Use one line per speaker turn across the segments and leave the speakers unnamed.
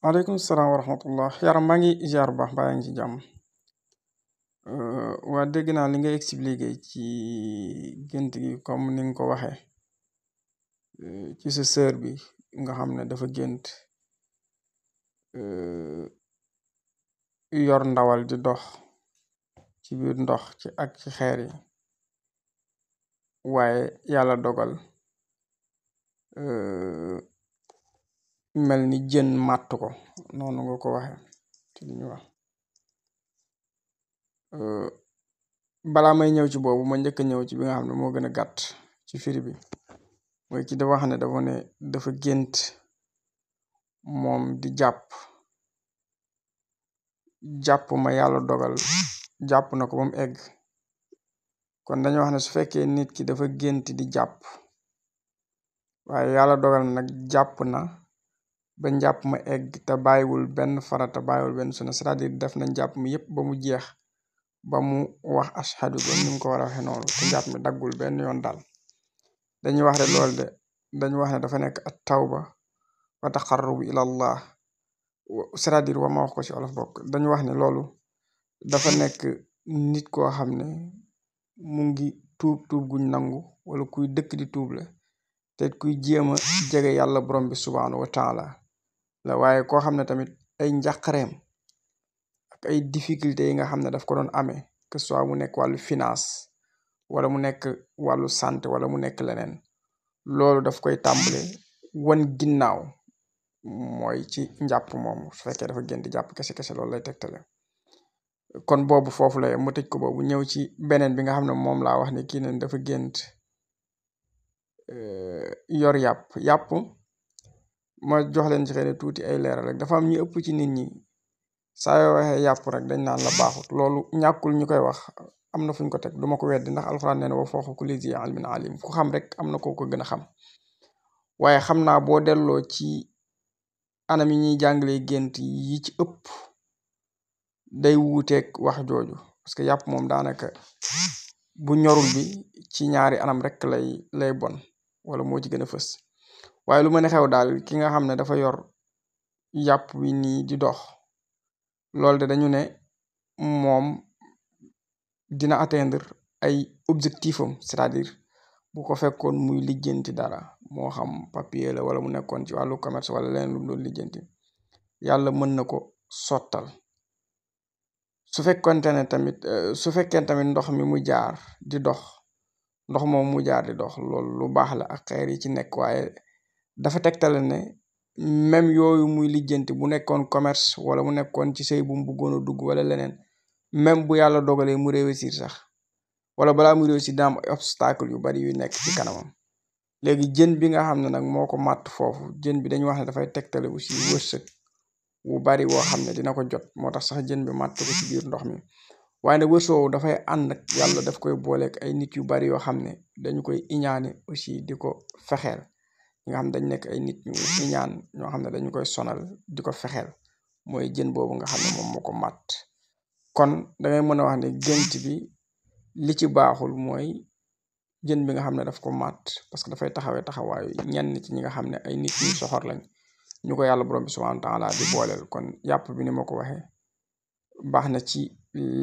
Waaleykum salaam wa rahmatullah yaram maa ngi ziar bu baax mbaa yaa ngi ci jàmm. waa dégg naa li nga expliqué ci gént gi comme ni nga ko waxee ci sa sœur bi nga xam ne dafa gént yor ndawal di dox ci biir ndox ak ci xeer yi waaye yàlla dogal mel ni jën màtt ko noonu nga ko waxee ci li ñu wax. balaa may ñëw ci boobu ma njëkk a ñëw ci bi nga xam ne moo gën a gàtt ci firi bi mooy ci dafa wax ne dafa gént moom di jàpp ma yàlla dogal jàpp na ko ba mu egg. kon dañu wax ne su fekkee nit ki dafa gént di jàpp waaye yàlla dogal na nag jàpp na ba njàpp ma egg te bàyyiwul benn farata bàyyiwul benn sunna c'est-à-dire def na njàpp mi yépp ba mu jeex ba mu wax ashhadu ba ni mu ko war a waxee noonu te njàpp mi daggul benn yoon daal dañuy wax ne loolu de dañu wax ne dafa nekk at tawba wa taqarrubu ila allah c'est-à-dire wa ma wax ko ci olof bokk dañu wax ne loolu dafa nekk nit koo xam ne mu ngi tuub guñ nangu wala kuy dëkk di tuub la te kuy jéem a jege yàlla borom bi subhanahu wa taala la waaye koo xam ne tamit ay njàqareem ak ay difficultés yi nga xam ne daf ko doon amee que soit mu nekk wàllu finance wala mu nekk wàllu santé wala mu nekk leneen loolu daf koy tàmbale wan ginnaaw mooy ci njàpp moomu su fekkee dafa gën di jàpp kese loolu lay tegtale. kon boobu foofu la mu tëj ko boobu ñëw ci beneen bi nga xam ne moom laa wax ne kii ne dafa gént yor yàpp ma jox leen ci xëy na tuuti ay leeral rek dafa am ñu ëpp ci nit ñi saa yoo waxee yàpp rek dañ naan la baaxut loolu ñàkkul ñu koy wax am na fuñ ko teg duma ko weddi ndax alxuraan nee na wa fawqa kulli zi ilmin alim ku xam rek am na koo ko gën a xam waaye xam naa boo delloo ci anam yi ñuy jàngalee gént yi ci ëpp day wuuteeg wax jooju parce que yàpp moom daanaka bu ñorul bi ci ñaari anam rek lay bon wala moo ci gën a fës waaye lu mën a xew daal ki nga xam ne dafa yor yàpp wi nii di dox loolu de dañu ne moom dina atteindre ay objectif am c'est-à-dire bu ko fekkoon muy lijjanti dara moo xam papier la wala mu nekkoon ci wàllu commerce wala leneen lu mu doon lijjanti yàlla mën na ko sottal su fekkee tamit ndox mi mu jaar di dox ndox moom mu jaar di dox loolu lu baax la ak xeer yi ci nekk waaye dafa tegtale ne même yooyu muy lijjanti bu nekkoon commerce wala mu nekkoon ci sëy bu mu bëggoon a dugg wala leneen même bu yàlla dogalee mu réussir sax wala balaa mu réussir dina am obstacle yu bari yu nekk ci kanamam léegi jën bi nga xam ne nag moo ko màtt foofu jën bi dañu wax ne dafay tegtale aussi wërsëg wu bari woo xam ne dina ko jot moo tax sax jën bi màtt ko ci biir ndox mi waaye nag wërsëg woowu dafay ànd ak yàlla daf koy booleeg ay nit yu bari yoo xam ne dañu koy iñaane aussi di ko fexeel ñi nga xam dañ nekk ay nit ñu iñaan ñoo xam ne dañu koy sonal di ko fexeel mooy jën boobu nga xam ne moom moo ko màtt kon dangay mën a wax ne gént bi li ci baaxul mooy jën bi nga xam ne daf ko màtt parce que dafay taxawaayu ñenn ci ñi nga xam ne ay nit ñu soxor lañ ñu ko yàlla borom bi subhanahu wa taala di booleel kon yàpp bi ni ma ko waxee baax na ci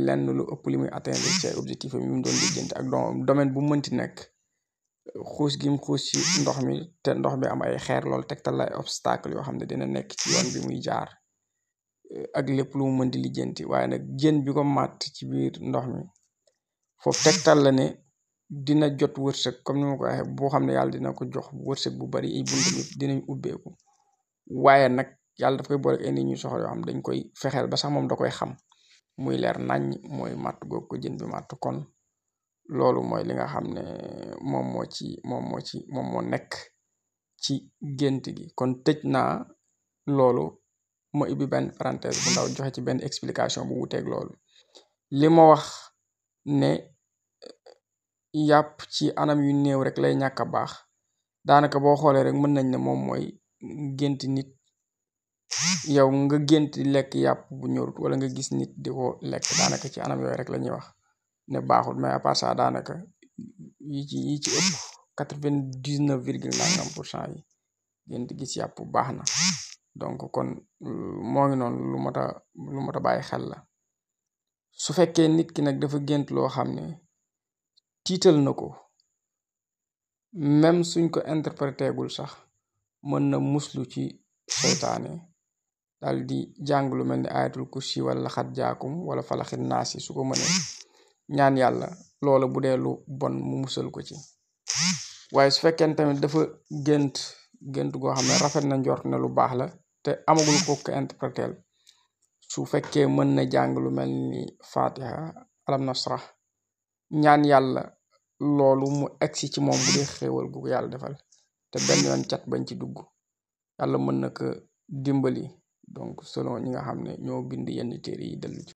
lenn lu ëpp li muy atteindre ci ay objectif yi mu doon lijjanti ak domaine bu mënti nekk xuus gi mu xuus ci ndox mi te ndox bi am ay xeer loolu tegtal la ay obstacle yoo xam ne dina nekk ci yoon bi muy jaar ak lépp lu mu mën di lijjanti waaye nag jën bi ko màtt ci biir ndox mi foofu tegtal la ne dina jot wërsëg comme ni ma ko waxee boo xam ne yàlla dina ko jox wërsëg bu bari ay bunt bi dinañ ubbeeku waaye nag yàlla daf koy boole ay nit ñu soxla yoo xam dañ koy fexeel ba sax moom da koy xam muy leer nañ mooy màtt googu ko jën bi màtt kon loolu mooy li nga xam ne moom moo nekk ci gént gi kon tëj naa loolu ma ubbi benn parenthèse bu ndaw joxe ci benn explication bu wuteeg loolu li ma wax ne yàpp ci anam yu néew rek lay ñàkk a baax daanaka boo xoolee rek mën nañ ne moom mooy gént nit yow nga gént lekk yàpp bu ñorut wala nga gis nit di ko lekk daanaka ci anam yooyu rek la ñuy wax ne baaxul mais à part ça daanaka yi ci ëpp 99,9% yi gént gis yàpp baax na donc kon moo ngi noonu lu mata bàyyi xel la. su fekkee nit ki nag dafa gént loo xam ne tiital na ko, même suñ ko interprété gul sax mën na muslu ci seytaane dal di jàng lu mel ni ayatul kursi wala xat jaakum wala falaxin naasi su ko mënee ñaan yàlla loola bu dee lu bon mu musal ko ci. waaye su fekkee tamit dafa gént goo xam ne rafet na njort ne lu baax la te amagul ko interpréteel, su fekkee mën na jàng lu mel ni fatiha alam nasrah ñaan yàlla loolu mu egsi ci moom bu dee xéewal gu ko yàlla defal te benn yoon cat bañ ci dugg, yàlla mën na ko dimbali. donc selon ñi nga xam ne ñoo bind yenn téere yi dellu ci